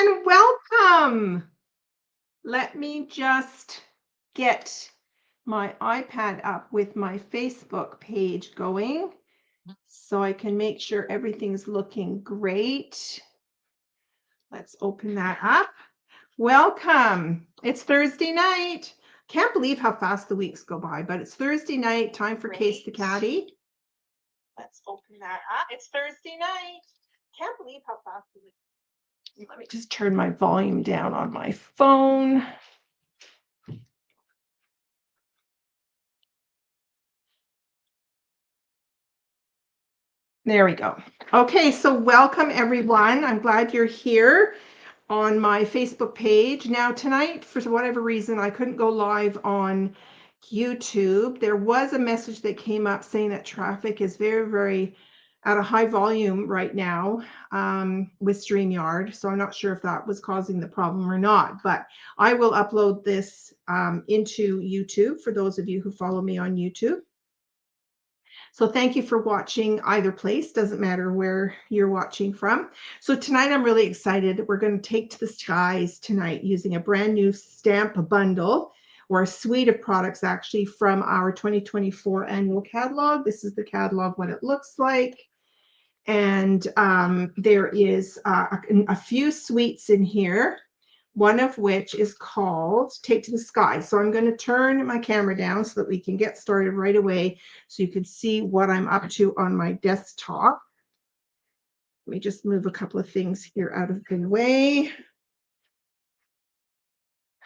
and welcome. Let me just get my iPad up with my Facebook page going so I can make sure everything's looking great. Let's open that up. Welcome. It's Thursday night. Can't believe how fast the weeks go by, but it's Thursday night, time for Case the Catty. Let's open that up. It's Thursday night. Can't believe how fast the weeks. Let me just turn my volume down on my phone. There we go. Okay, so welcome everyone. I'm glad you're here on my Facebook page. Now tonight, for whatever reason, I couldn't go live on YouTube. There was a message that came up saying that traffic is very at a high volume right now with StreamYard. So I'm not sure if that was causing the problem or not, but I will upload this into YouTube for those of you who follow me on YouTube. So thank you for watching either place, doesn't matter where you're watching from. So tonight I'm really excited. We're going to take to the skies tonight using a brand new stamp bundle or a suite of products actually from our 2024 annual catalog. This is the catalog, what it looks like. And there is a few suites in here, one of which is called Take to the Sky. So I'm going to turn my camera down so that we can get started right away so you can see what I'm up to on my desktop. Let me just move a couple of things here out of the way.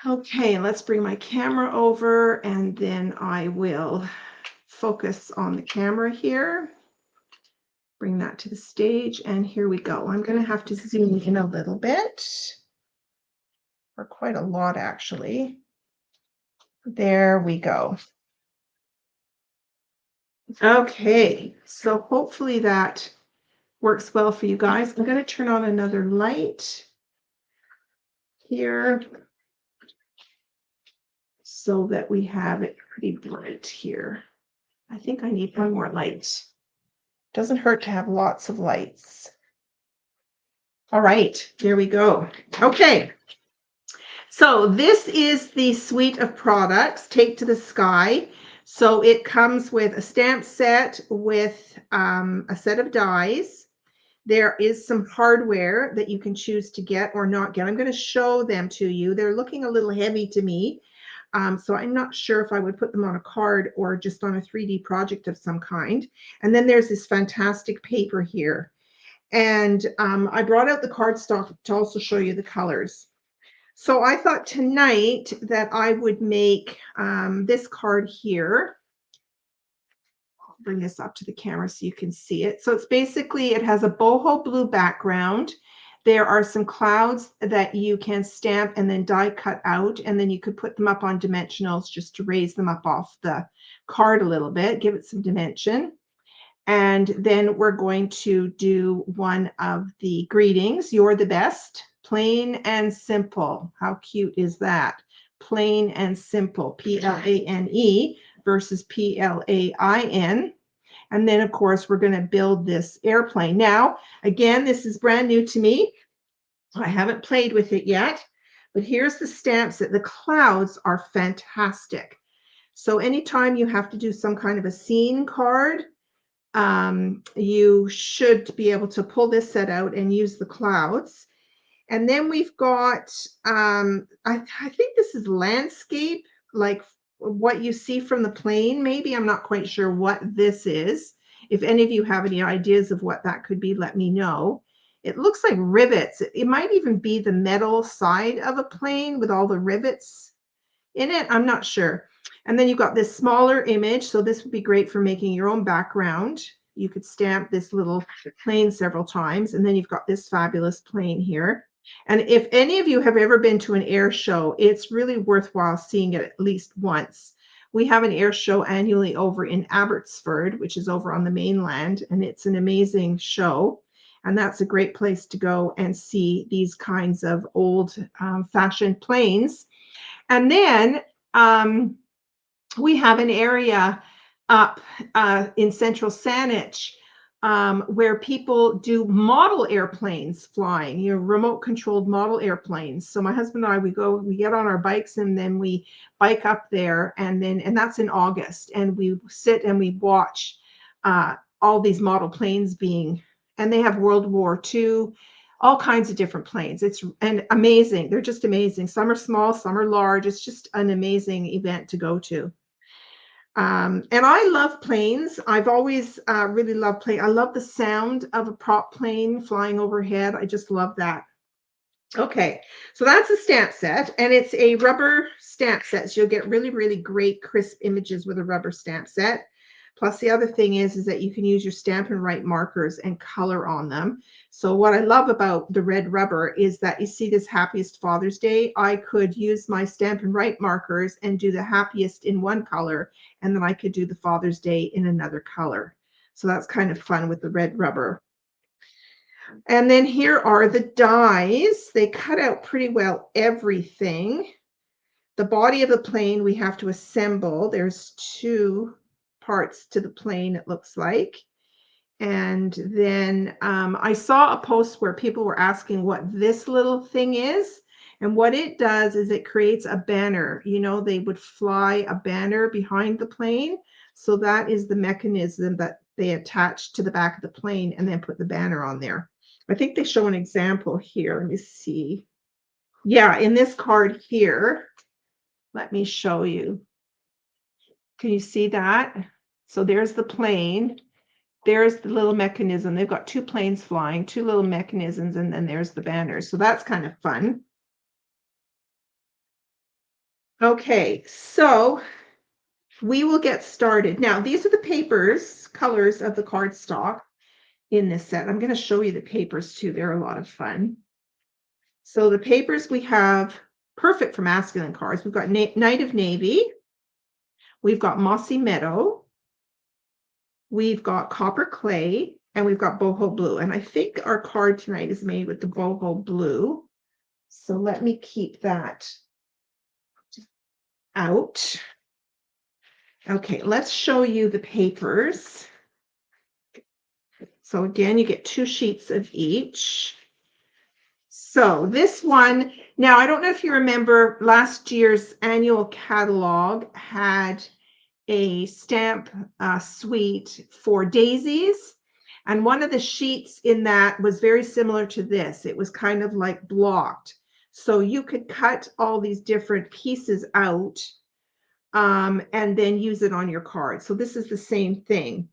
Okay, let's bring my camera over and then I will focus on the camera here. Bring that to the stage and here we go. I'm going to have to zoom in a little bit, or quite a lot actually. There we go. Okay, so hopefully that works well for you guys. I'm going to turn on another light here so that we have it pretty bright here. I think I need one more light. Doesn't hurt to have lots of lights. All right, there we go. Okay, so this is the suite of products, Take to the Sky. So it comes with a stamp set with a set of dies. There is some hardware that you can choose to get or not get. I'm going to show them to you. They're looking a little heavy to me. So I'm not sure if I would put them on a card or just on a 3D project of some kind. And then there's this fantastic paper here. And I brought out the cardstock to also show you the colors. So I thought tonight that I would make this card here. I'll bring this up to the camera so you can see it. So it's basically, it has a boho blue background. There are some clouds that you can stamp and then die cut out, and then you could put them up on dimensionals just to raise them up off the card a little bit, give it some dimension. And then we're going to do one of the greetings. You're the best. Plain and simple. How cute is that? Plain and simple. P-L-A-N-E versus P-L-A-I-N. And then, of course, we're going to build this airplane. Now, again, this is brand new to me. I haven't played with it yet. But here's the stamps. The clouds are fantastic. So anytime you have to do some kind of a scene card, you should be able to pull this set out and use the clouds. And then we've got, I think this is landscape, like what you see from the plane, maybe. I'm not quite sure what this is. If any of you have any ideas of what that could be, let me know. It looks like rivets. It might even be the metal side of a plane with all the rivets in it. I'm not sure. And then you've got this smaller image. So this would be great for making your own background. You could stamp this little plane several times. And then you've got this fabulous plane here. And if any of you have ever been to an air show, it's really worthwhile seeing it at least once. We have an air show annually over in Abbotsford, which is over on the mainland, and it's an amazing show. And that's a great place to go and see these kinds of old fashioned planes. And then we have an area up in central Saanich where people do model airplanes flying, remote controlled model airplanes. So my husband and I, we get on our bikes and then we bike up there, and that's in August, and we sit and we watch all these model planes and they have World War II, all kinds of different planes. It's amazing. They're just amazing. Some are small, some are large. It's just an amazing event to go to. And I love planes. I've always really loved planes. I love the sound of a prop plane flying overhead. I just love that. Okay, so that's a stamp set, and it's a rubber stamp set. So you'll get really, really great crisp images with a rubber stamp set. Plus, the other thing is that you can use your Stampin' Write markers and color on them. So what I love about the red rubber is that you see this Happiest Father's Day. I could use my Stampin' Write markers and do the happiest in one color, and then I could do the Father's Day in another color. So that's kind of fun with the red rubber. And then here are the dies. They cut out pretty well everything. The body of the plane we have to assemble. There's 2 parts to the plane, it looks like. And then I saw a post where people were asking what this little thing is. And what it does is it creates a banner. They would fly a banner behind the plane. So that is the mechanism that they attach to the back of the plane and then put the banner on there. I think they show an example here. Let me see. Yeah, in this card here, let me show you. Can you see that? So there's the plane. There's the little mechanism. They've got 2 planes flying, 2 little mechanisms, and then there's the banner. So that's kind of fun. Okay, so we will get started. Now, these are the colors of the cardstock in this set. I'm going to show you the papers too. They're a lot of fun. So the papers we have, perfect for masculine cards. We've got Night of Navy. We've got Mossy Meadow. We've got Copper Clay, and we've got Boho Blue. And I think our card tonight is made with the Boho Blue. So let me keep that out. Okay, let's show you the papers. So again, you get 2 sheets of each. So this one, now I don't know if you remember last year's annual catalog had a stamp suite for daisies. And one of the sheets in that was very similar to this. It was kind of like blocked. So you could cut all these different pieces out and then use it on your card. So this is the same thing.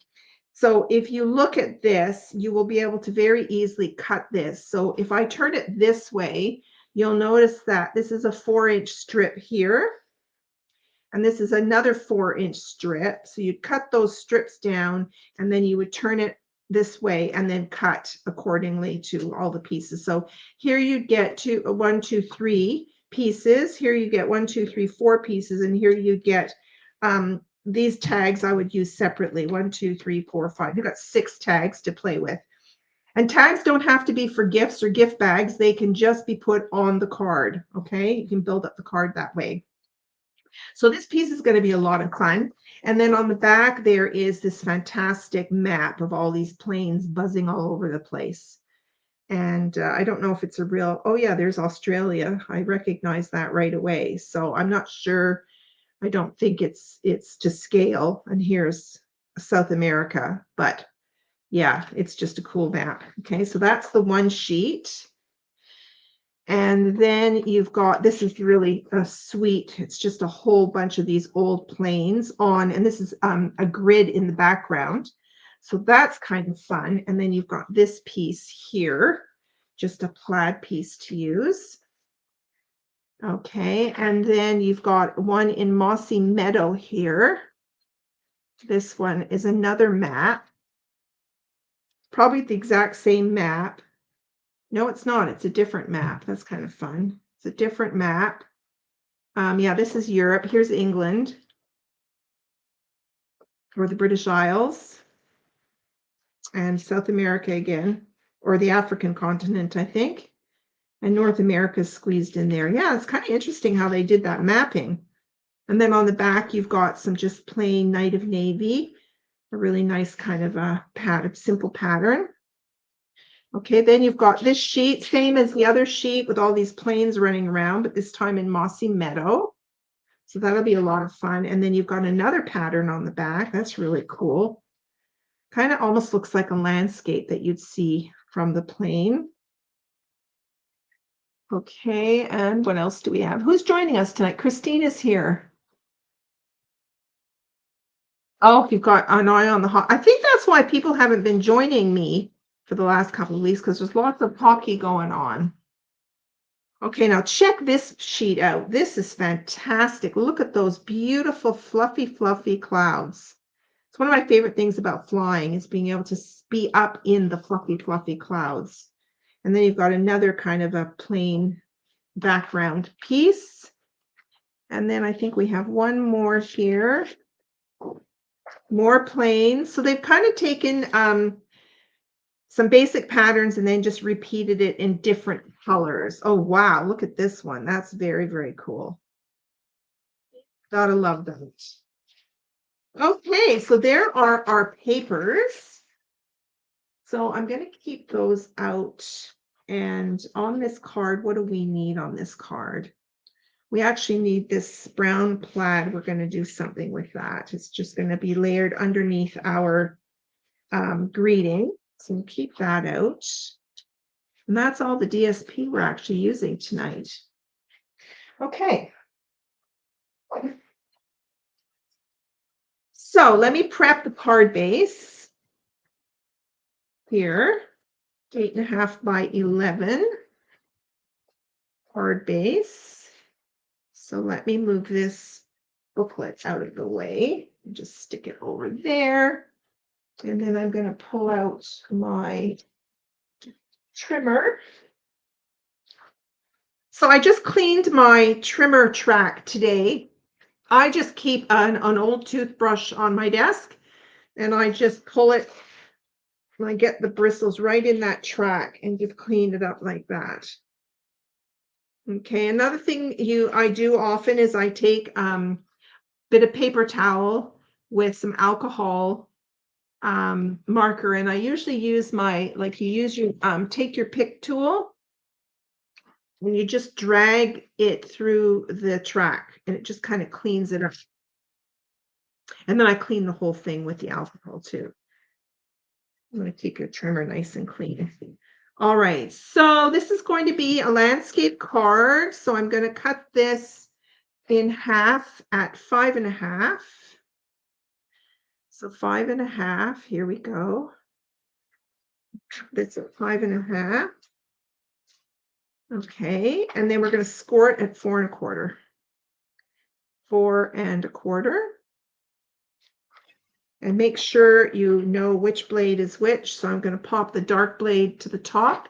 So if you look at this, you will be able to very easily cut this. So if I turn it this way, you'll notice that this is a 4-inch strip here. And this is another 4-inch strip. So you'd cut those strips down, and then you would turn it this way and then cut accordingly to all the pieces. So here you'd get 1, 2, 3 pieces. Here you get 1, 2, 3, 4 pieces. And here you get these tags I would use separately. 1, 2, 3, 4, 5. You've got 6 tags to play with. And tags don't have to be for gifts or gift bags. They can just be put on the card. Okay, you can build up the card that way. So this piece is going to be a lot of fun. And then on the back, there is this fantastic map of all these planes buzzing all over the place. And I don't know if it's a real, oh yeah, there's Australia. I recognize that right away. So I'm not sure. I don't think it's to scale. And here's South America, but yeah, it's just a cool map. Okay, so that's the one sheet. And then you've got, this is really a sweet, it's just a whole bunch of these old planes on, and this is a grid in the background. So that's kind of fun. And then you've got this piece here, just a plaid piece to use. Okay, and then you've got one in Mossy Meadow here. This one is another map, probably the exact same map. No, it's not. It's a different map. That's kind of fun. It's a different map. Yeah, this is Europe. Here's England, or the British Isles, and South America again, or the African continent, I think. And North America is squeezed in there. Yeah, it's kind of interesting how they did that mapping. And then on the back, you've got some just plain Night of Navy. a really nice kind of a simple pattern. Okay, then you've got this sheet, same as the other sheet with all these planes running around, but this time in Mossy Meadow. So that'll be a lot of fun. And then you've got another pattern on the back. That's really cool. Kind of almost looks like a landscape that you'd see from the plane. Okay, and what else do we have? Who's joining us tonight? Christine is here. Oh, you've got an eye on the hockey. I think that's why people haven't been joining me for the last couple of weeks, because there's lots of hockey going on. Okay, now check this sheet out. This is fantastic. Look at those beautiful, fluffy, fluffy clouds. It's one of my favorite things about flying is being able to be up in the fluffy, fluffy clouds. And then you've got another kind of a plain background piece. And then I think we have one more here. More plain. So they've kind of taken some basic patterns and then just repeated it in different colors. Oh, wow. Look at this one. That's very, very cool. Gotta love that. Okay, so there are our papers. So I'm going to keep those out. And on this card, what do we need on this card? We actually need this brown plaid. We're going to do something with that. It's just going to be layered underneath our greeting. So we'll keep that out. And that's all the DSP we're actually using tonight. Okay. So let me prep the card base here. 8.5 by 11 card base. So let me move this booklet out of the way and just stick it over there. And then I'm going to pull out my trimmer. So I just cleaned my trimmer track today. I just keep an old toothbrush on my desk and I just pull it and I get the bristles right in that track and just clean it up like that. Okay, another thing I do often is I take bit of paper towel with some alcohol marker, and I usually use take your pick tool and you just drag it through the track and it just kind of cleans it up. And then I clean the whole thing with the alcohol too. I'm going to keep your trimmer nice and clean. All right, so this is going to be a landscape card. So I'm going to cut this in half at 5.5. So 5.5, here we go. This at 5.5. Okay, and then we're going to score it at 4.25. 4.25. And make sure you know which blade is which. So I'm going to pop the dark blade to the top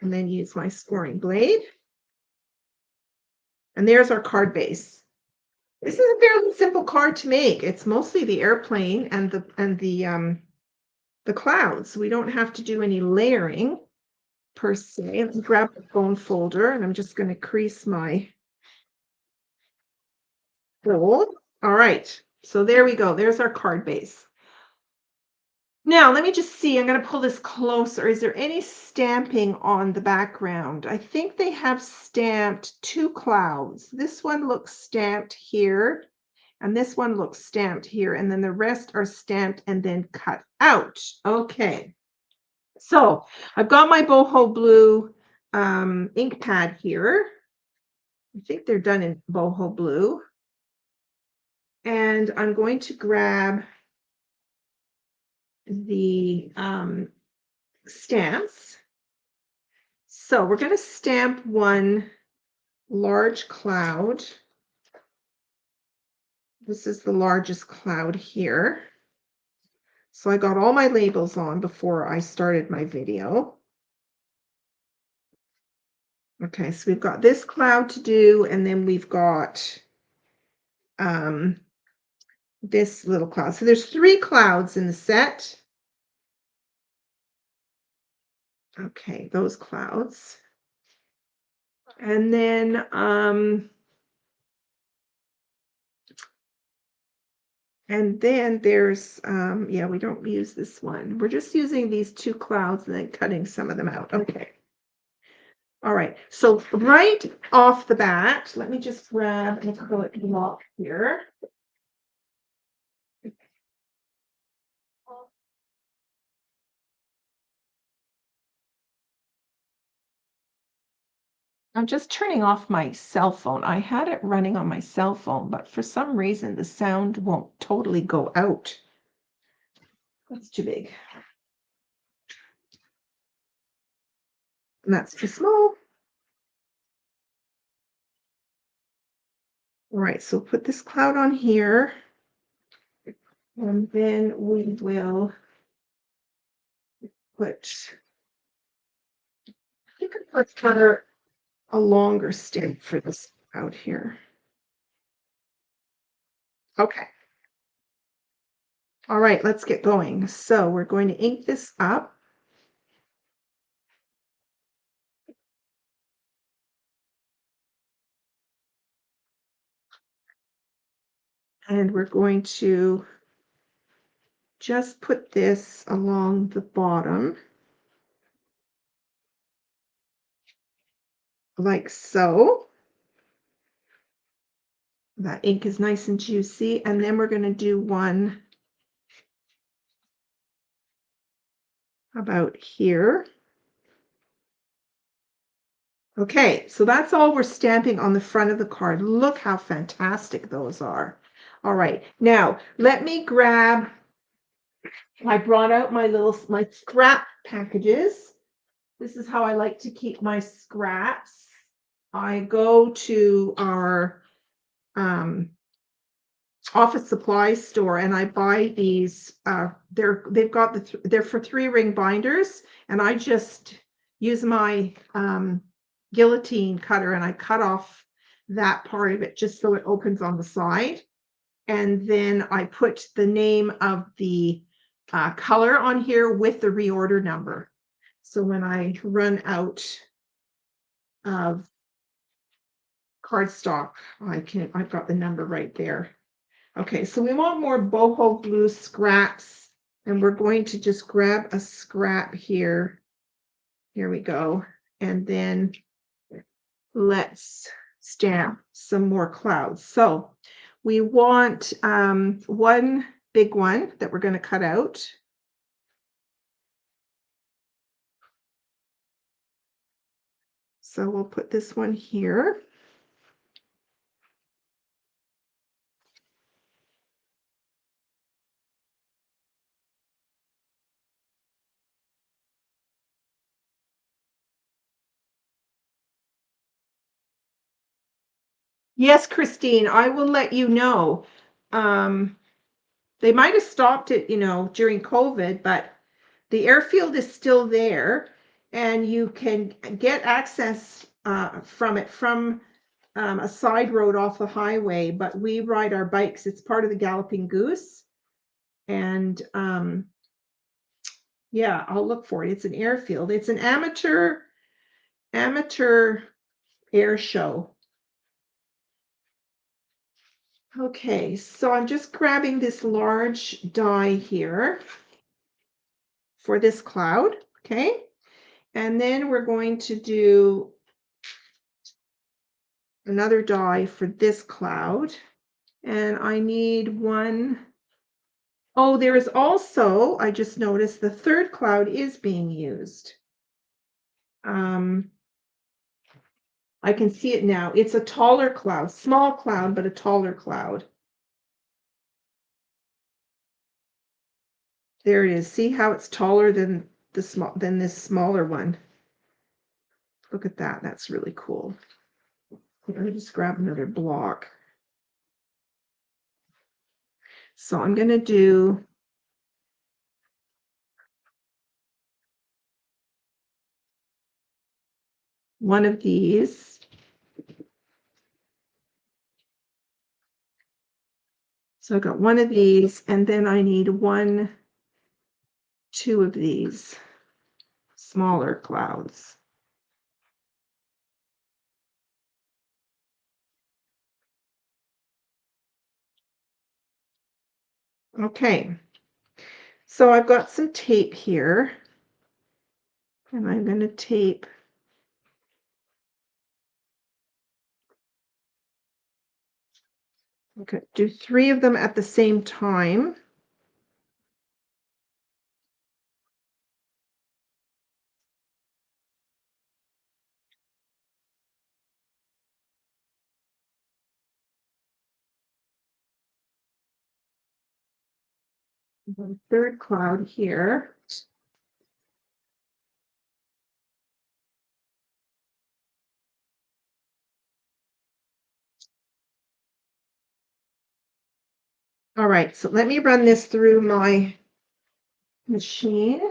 and then use my scoring blade. And there's our card base. This is a fairly simple card to make. It's mostly the airplane and the clouds. We don't have to do any layering per se. Let me grab the bone folder and I'm just going to crease my fold. All right. So there we go. There's our card base. Now, let me just see. I'm going to pull this closer. Is there any stamping on the background? I think they have stamped 2 clouds. This one looks stamped here, and this one looks stamped here, and then the rest are stamped and then cut out. Okay. So I've got my boho blue ink pad here. I think they're done in boho blue. And I'm going to grab the stamps. So we're going to stamp one large cloud. This is the largest cloud here. So I got all my labels on before I started my video. Okay, so we've got this cloud to do, and then we've got this little cloud. So there's 3 clouds in the set. Okay, those clouds. And then And then there's, yeah, we don't use this one. We're just using these two clouds and then cutting some of them out. Okay. All right. So right off the bat, let me just grab an acrylic block here. I'm just turning off my cell phone. I had it running on my cell phone, but for some reason the sound won't totally go out. That's too big. And that's too small. All right, so put this cloud on here. And then we will put, you could put for a longer stamp for this out here. Okay. All right, let's get going. So we're going to ink this up. And we're going to just put this along the bottom. Like so. That ink is nice and juicy. And then we're going to do one about here. Okay, so that's all we're stamping on the front of the card. Look how fantastic those are. All right, now let me grab, I brought out my scrap packages. This is how I like to keep my scraps. I go to our office supply store and I buy these. They're for 3-ring binders, and I just use my guillotine cutter and I cut off that part of it just so it opens on the side. And then I put the name of the color on here with the reorder number. So when I run out of cardstock, I've got the number right there. Okay, so we want more boho glue scraps, and we're going to just grab a scrap here. Here we go. And then let's stamp some more clouds. So we want one big one that we're going to cut out. So we'll put this one here. Yes, Christine, I will let you know. They might have stopped it, during COVID, but the airfield is still there, and you can get access from it from a side road off the highway, but we ride our bikes. It's part of the Galloping Goose. And yeah, I'll look for it. It's an airfield. It's an amateur air show. Okay, so I'm just grabbing this large die here for this cloud, okay? And then we're going to do another die for this cloud. And I need one. Oh, there is also, I just noticed the third cloud is being used. I can see it now. It's a taller cloud, small cloud, but a taller cloud. There it is. See how it's taller than this smaller one. Look at that. That's really cool. Let me just grab another block. So I'm going to do one of these. So I got one of these, and then I need two of these smaller clouds. Okay, so I've got some tape here, and I'm going to tape okay, do 3 of them at the same time. The third cloud here. All right, so let me run this through my machine.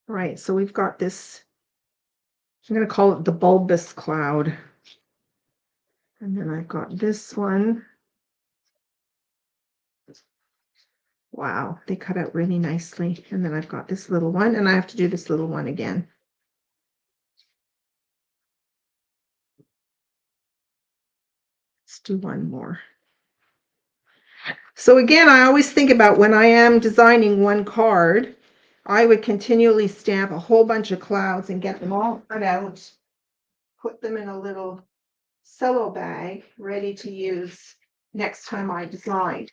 All right, so we've got this, I'm going to call it the bulbous cloud. And then I've got this one. Wow, they cut out really nicely. And then I've got this little one, and I have to do this little one again. Let's do one more. So again, I always think about when I am designing one card, I would continually stamp a whole bunch of clouds and get them all cut out, put them in a little cello bag ready to use next time I design.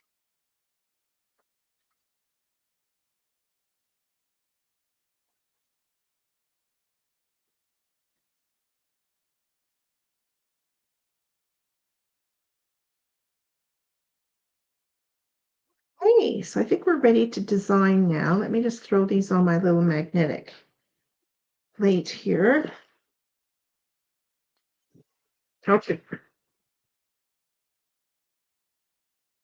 Hey, so I think we're ready to design now. Let me just throw these on my little magnetic plate here. Okay.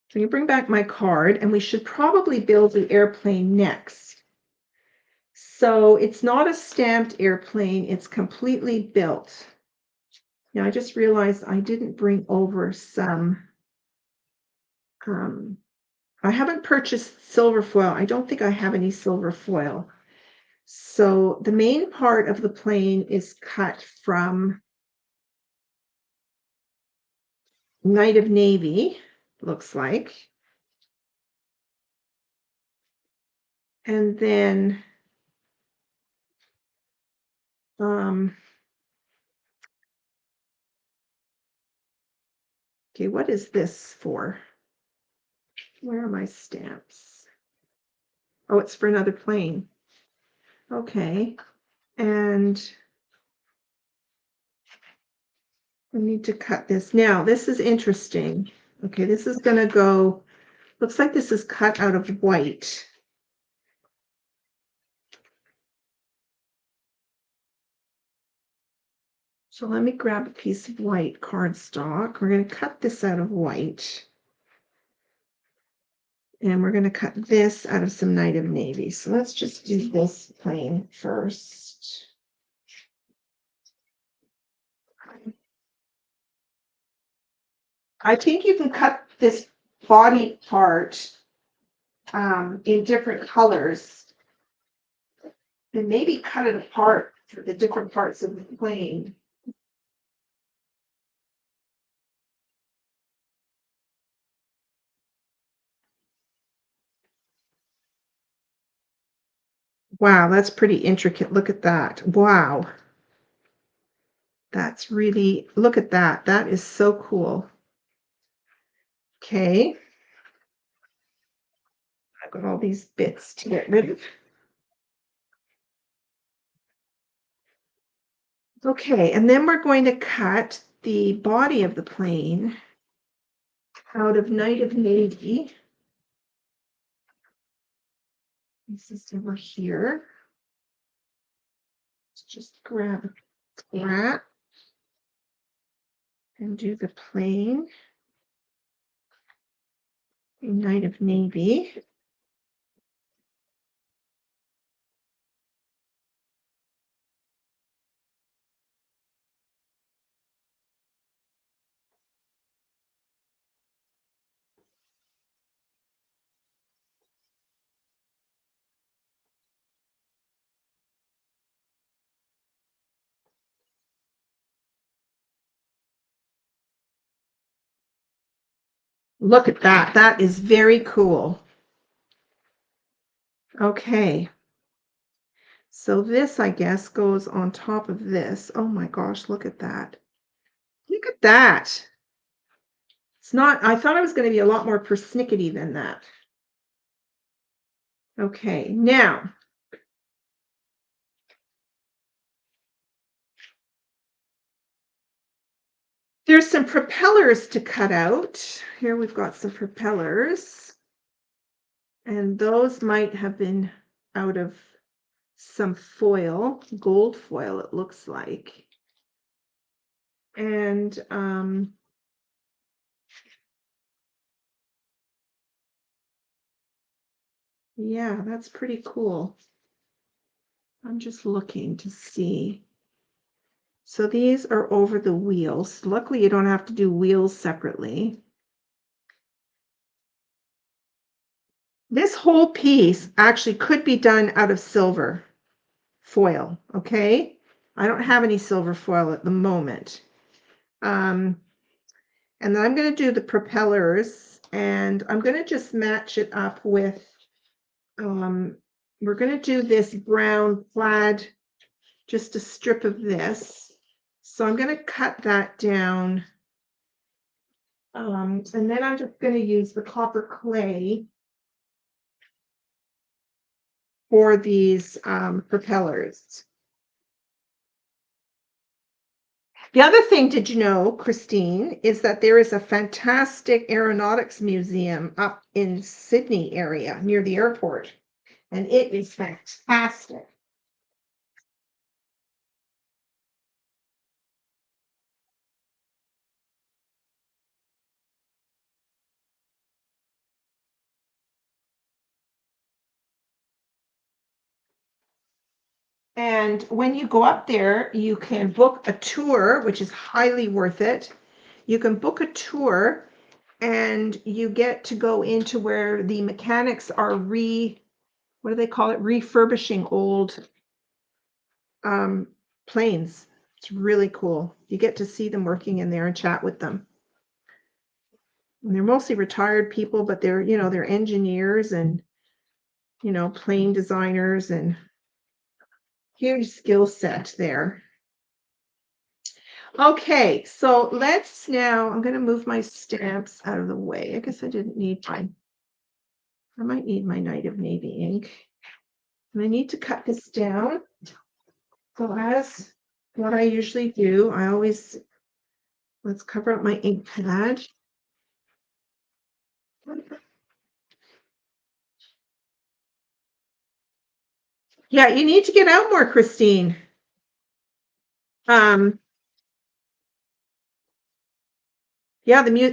So you bring back my card, and we should probably build the airplane next. So it's not a stamped airplane, it's completely built. Now I just realized I didn't bring over some, I haven't purchased silver foil. I don't think I have any silver foil. So the main part of the plane is cut from Night of Navy, looks like. And then okay, what is this for? Where are my stamps? Oh, it's for another plane. Okay. And I need to cut this. Now, this is interesting. Okay, this is going to go, looks like this is cut out of white. So let me grab a piece of white cardstock. We're going to cut this out of white. And we're going to cut this out of some Night of Navy. So let's just do this plane first. I think you can cut this body part in different colors and maybe cut it apart for the different parts of the plane. Wow, that's pretty intricate. Look at that. Wow. That's really, look at that. That is so cool. Okay. I've got all these bits to get rid of. Okay, and then we're going to cut the body of the plane out of Night of Navy. This is over here. Let's just grab that and do the plane in Night of Navy. Look at that. That is very cool. Okay. So this, I guess, goes on top of this. Oh my gosh, look at that. Look at that. It's not, I thought it was going to be a lot more persnickety than that. Okay, now there's some propellers to cut out. Here we've got some propellers. And those might have been out of some foil, gold foil, it looks like. And yeah, that's pretty cool. I'm just looking to see. So these are over the wheels. Luckily, you don't have to do wheels separately. This whole piece actually could be done out of silver foil, okay? I don't have any silver foil at the moment. And then I'm going to do the propellers, and I'm going to just match it up with, we're going to do this brown plaid, just a strip of this. So I'm going to cut that down. And then I'm just going to use the copper clay for these propellers. The other thing, did you know, Christine, is that there is a fantastic aeronautics museum up in Sydney area near the airport, and it is fantastic. And when you go up there, you can book a tour, which is highly worth it. You can book a tour and you get to go into where the mechanics are what do they call it? Refurbishing old planes. It's really cool. You get to see them working in there and chat with them. And they're mostly retired people, but they're, they're engineers and, plane designers, and huge skill set there. Okay, so let's now, I'm going to move my stamps out of the way. I guess I might need my Night of Navy ink. And I need to cut this down. So as what I usually do, let's cover up my ink pad. Yeah, you need to get out more, Christine. Yeah,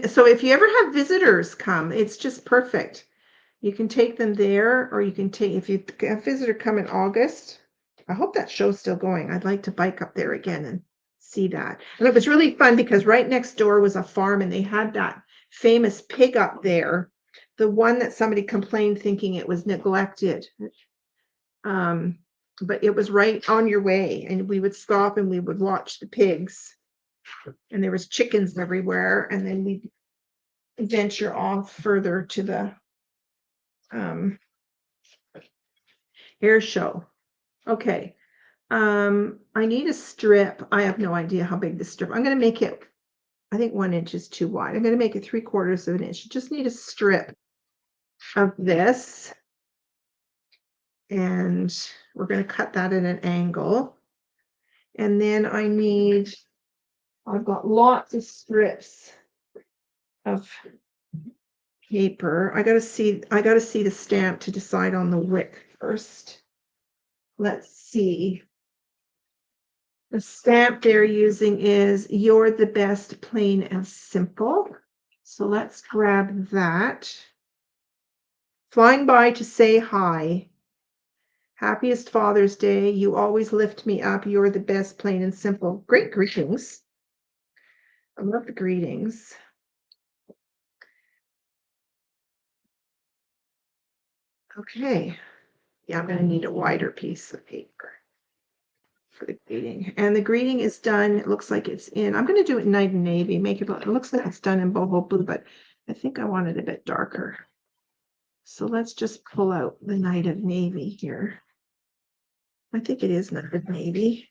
so if you ever have visitors come, it's just perfect. You can take them there, or you can if you have a visitor come in August. I hope that show's still going. I'd like to bike up there again and see that. And it was really fun because right next door was a farm, and they had that famous pig up there, the one that somebody complained thinking it was neglected. But it was right on your way, and we would stop and we would watch the pigs, and there was chickens everywhere, and then we'd venture off further to the air show. Okay. I need a strip. I have no idea how big this strip. I'm going to make it, I think 1 inch is too wide. I'm going to make it 3/4 of an inch. You just need a strip of this. And we're going to cut that at an angle. And then I've got lots of strips of paper. I got to see the stamp to decide on the width first. Let's see. The stamp they're using is "You're the Best, Plain and Simple." So let's grab that. Flying by to say hi. Happiest Father's Day. You always lift me up. You're the best, plain and simple. Great greetings. I love the greetings. Okay. Yeah, I'm going to need a wider piece of paper for the greeting. And the greeting is done. It looks like it's in, I'm going to do it in Night and Navy. It looks like it's done in boho blue, but I think I want it a bit darker. So let's just pull out the Night of Navy here. I think it is Night of Navy.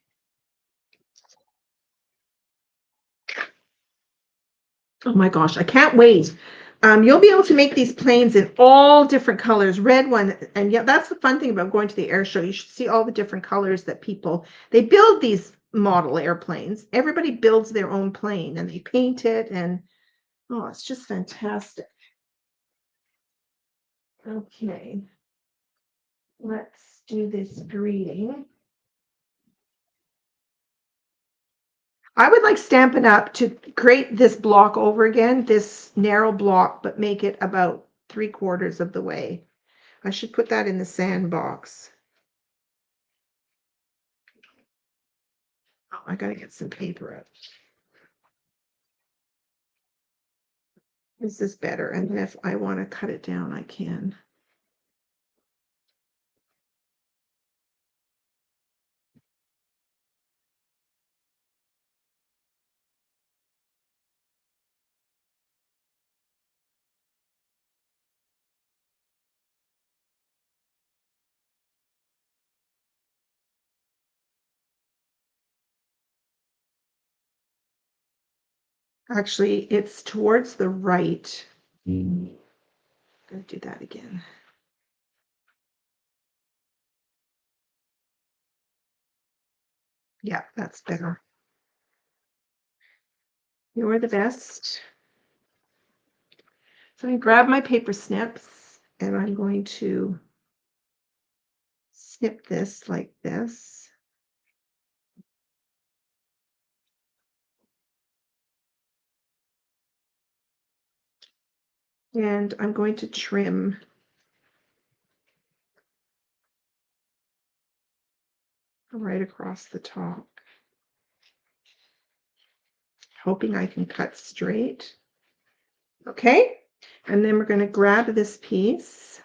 Oh my gosh, I can't wait. You'll be able to make these planes in all different colors, red one. And yeah, that's the fun thing about going to the air show. You should see all the different colors that they build these model airplanes. Everybody builds their own plane and they paint it. And oh, it's just fantastic. Okay, let's do this greeting. I would like Stampin' Up to create this block over again, this narrow block, but make it about 3/4 of the way. I should put that in the sandbox. Oh, I gotta get some paper out. This is better. And then if I want to cut it down, I can. Actually, it's towards the right. I'm gonna do that again. Yeah, that's better. You're the best. So I grab my paper snips and I'm going to snip this like this. And I'm going to trim right across the top, hoping I can cut straight. Okay, and then we're going to grab this piece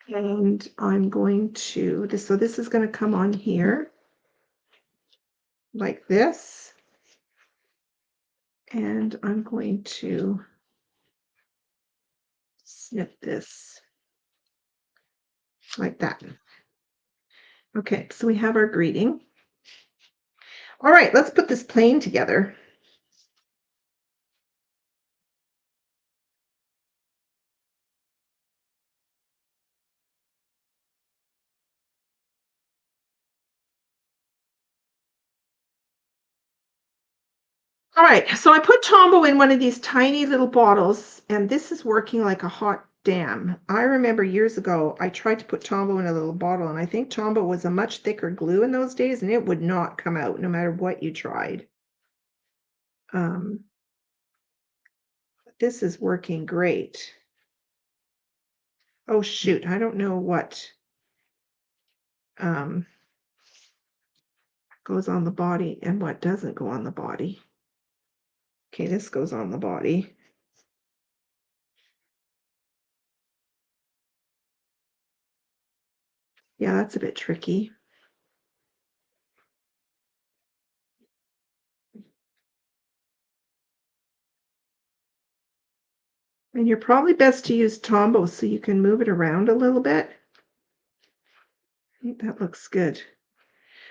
and I'm going to, so this is going to come on here like this. And I'm going to snip this like that. Okay, so we have our greeting. All right, let's put this plane together. All right, so I put Tombow in one of these tiny little bottles, and this is working like a hot damn. I remember years ago, I tried to put Tombow in a little bottle, and I think Tombow was a much thicker glue in those days, and it would not come out no matter what you tried. This is working great. Oh, shoot, I don't know what goes on the body and what doesn't go on the body. Okay, this goes on the body. Yeah, that's a bit tricky. And you're probably best to use Tombow so you can move it around a little bit. I think that looks good.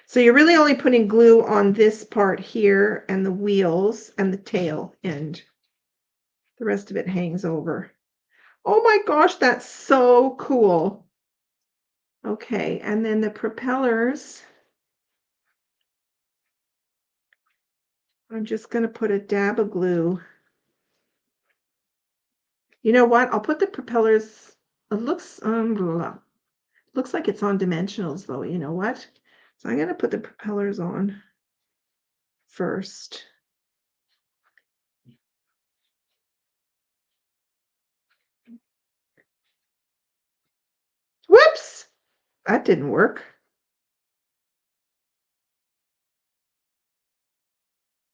So you're really only putting glue on this part here and the wheels and the tail end. The rest of it hangs over. Oh my gosh, that's so cool. Okay, and then the propellers. I'm just going to put a dab of glue. You know what? I'll put the propellers. It looks looks like it's on dimensionals though. You know what? So I'm going to put the propellers on first. Whoops! That didn't work.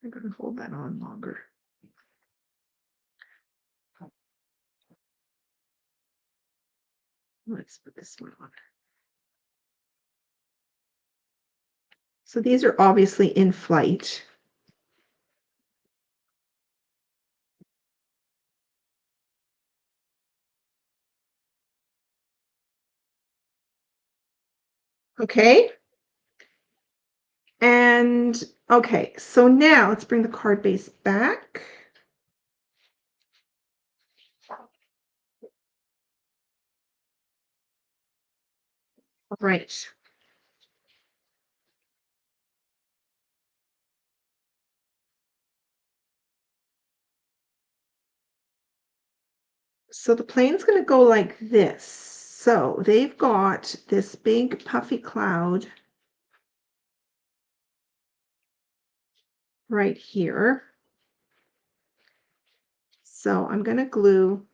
I'm going to hold that on longer. Let's put this one on. So these are obviously in flight. Okay. And okay, so now let's bring the card base back. All right. So the plane's going to go like this. So they've got this big puffy cloud right here. So I'm going to glue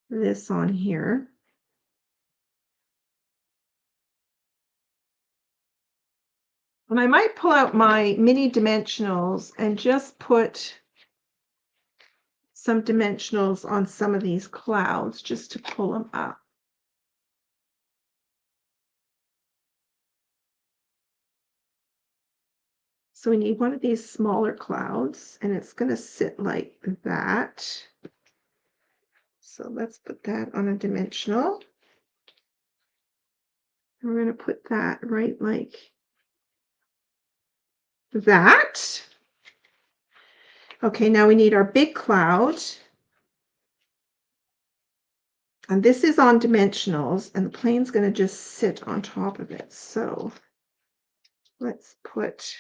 this on here. And I might pull out my mini dimensionals and just put some dimensionals on some of these clouds just to pull them up. So we need one of these smaller clouds, and it's going to sit like that. So let's put that on a dimensional. And we're going to put that right like that. Okay, now we need our big cloud. And this is on dimensionals, and the plane's going to just sit on top of it. So let's put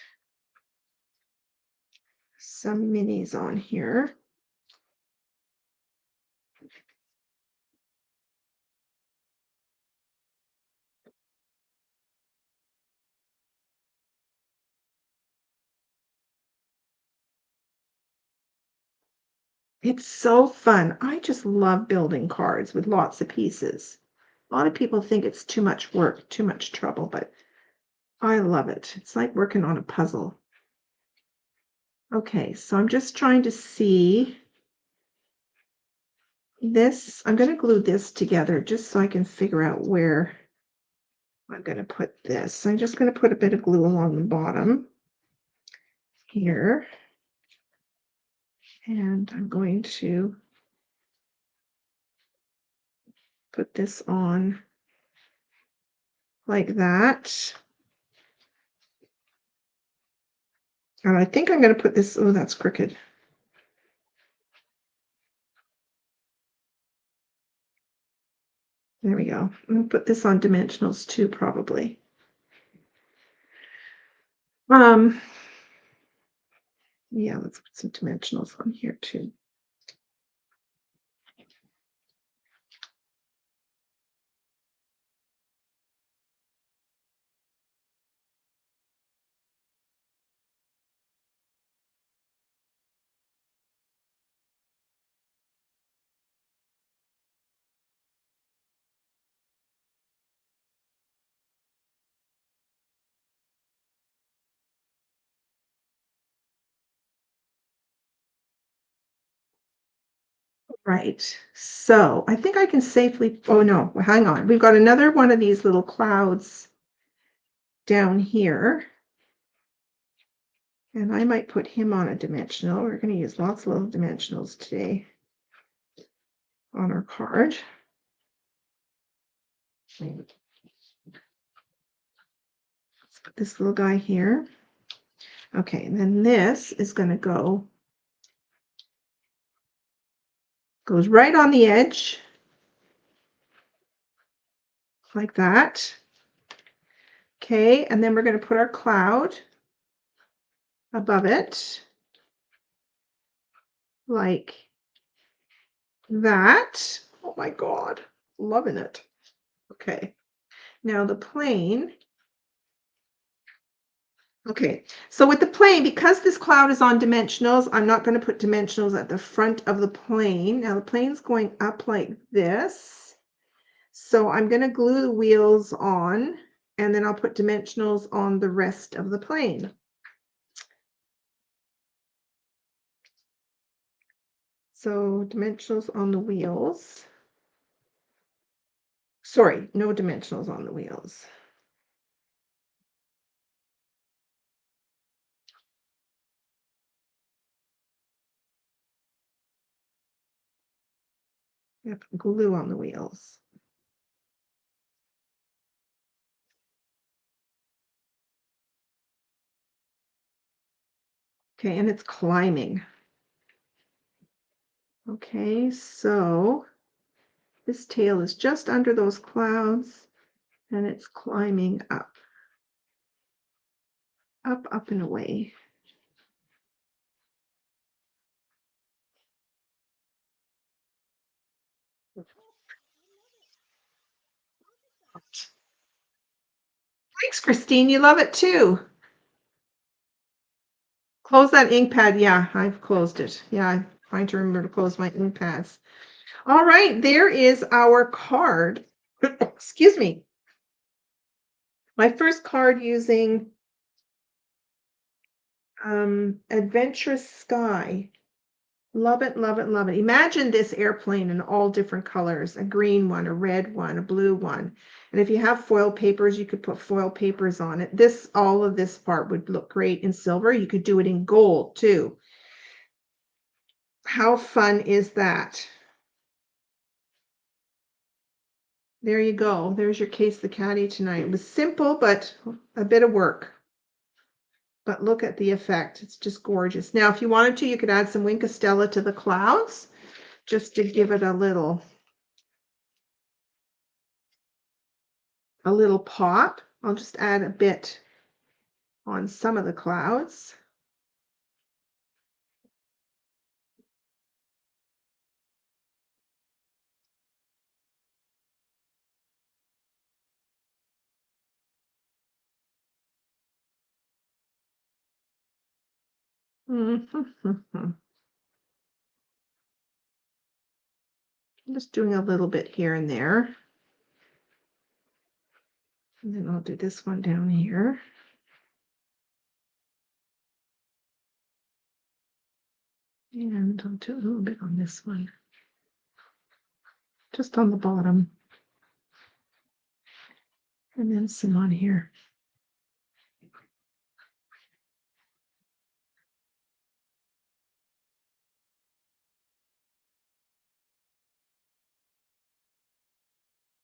some minis on here. It's so fun. I just love building cards with lots of pieces. A lot of people think it's too much work, too much trouble, but I love it. It's like working on a puzzle. Okay, so I'm just trying to see this. I'm going to glue this together just so I can figure out where I'm going to put this. I'm just going to put a bit of glue along the bottom here. And I'm going to put this on like that. And I think I'm going to put this, oh, that's crooked. There we go. I'm going to put this on dimensionals too, probably. Yeah, let's put some dimensionals on here too. Right. So I think I can safely, oh no, hang on. We've got another one of these little clouds down here. And I might put him on a dimensional. We're going to use lots of little dimensionals today on our card. Let's put this little guy here. Okay, and then this is going to goes right on the edge like that. Okay, and then we're going to put our cloud above it like that. Oh my God, loving it. Okay, now the plane. Okay, so with the plane, because this cloud is on dimensionals, I'm not going to put dimensionals at the front of the plane. Now the plane's going up like this. So I'm going to glue the wheels on, and then I'll put dimensionals on the rest of the plane. So dimensionals on the wheels. Sorry, no dimensionals on the wheels. Yep, glue on the wheels. Okay, and it's climbing. Okay, so this tail is just under those clouds and it's climbing up, up and away. Thanks, Christine. You love it too. Close that ink pad. Yeah, I've closed it. Yeah, I'm trying to remember to close my ink pads. All right, there is our card. Excuse me. My first card using Adventurous Sky. Love it, love it, love it. Imagine this airplane in all different colors, a green one, a red one, a blue one. And if you have foil papers, you could put foil papers on it. All of this part would look great in silver. You could do it in gold too. How fun is that? There you go. There's your Case the Catty tonight. It was simple, but a bit of work. But look at the effect. It's just gorgeous. Now, if you wanted to, you could add some Wink of Stella to the clouds just to give it a little pop. I'll just add a bit on some of the clouds. I'm just doing a little bit here and there. And then I'll do this one down here. And I'll do a little bit on this one. Just on the bottom. And then some on here.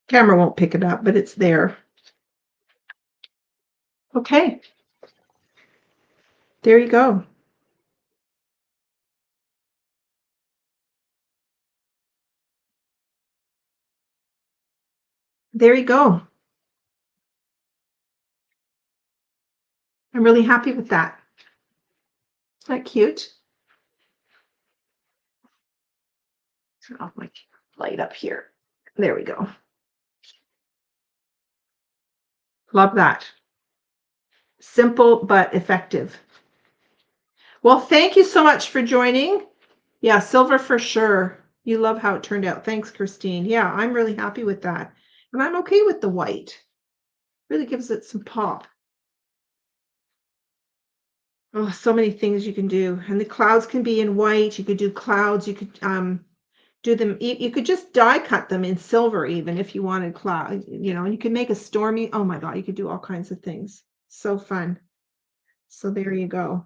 Camera won't pick it up, but it's there. Okay. There you go. There you go. I'm really happy with that. Isn't that cute? Turn off my light up here. There we go. Love that. Simple but effective. Well, thank you so much for joining. Yeah, silver for sure. You love how it turned out. Thanks, Christine. Yeah, I'm really happy with that. And I'm okay with the white. Really gives it some pop. Oh, so many things you can do. And the clouds can be in white. You could do clouds. You could do them. You could just die cut them in silver even if you wanted cloud. You know, you could make a stormy. Oh my God, you could do all kinds of things. So fun. So there you go.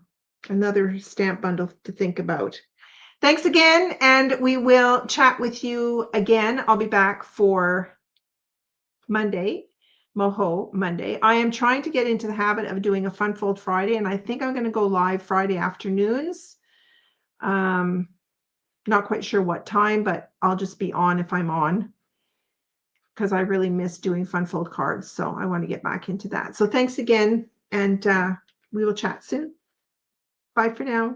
Another stamp bundle to think about. Thanks again, and we will chat with you again. I'll be back for Monday, Moho Monday. I am trying to get into the habit of doing a Fun Fold Friday, and I think I'm going to go live Friday afternoons. Not quite sure what time, but I'll just be on if I'm on, because I really miss doing Fun Fold cards. So I want to get back into that. So thanks again, and we will chat soon. Bye for now.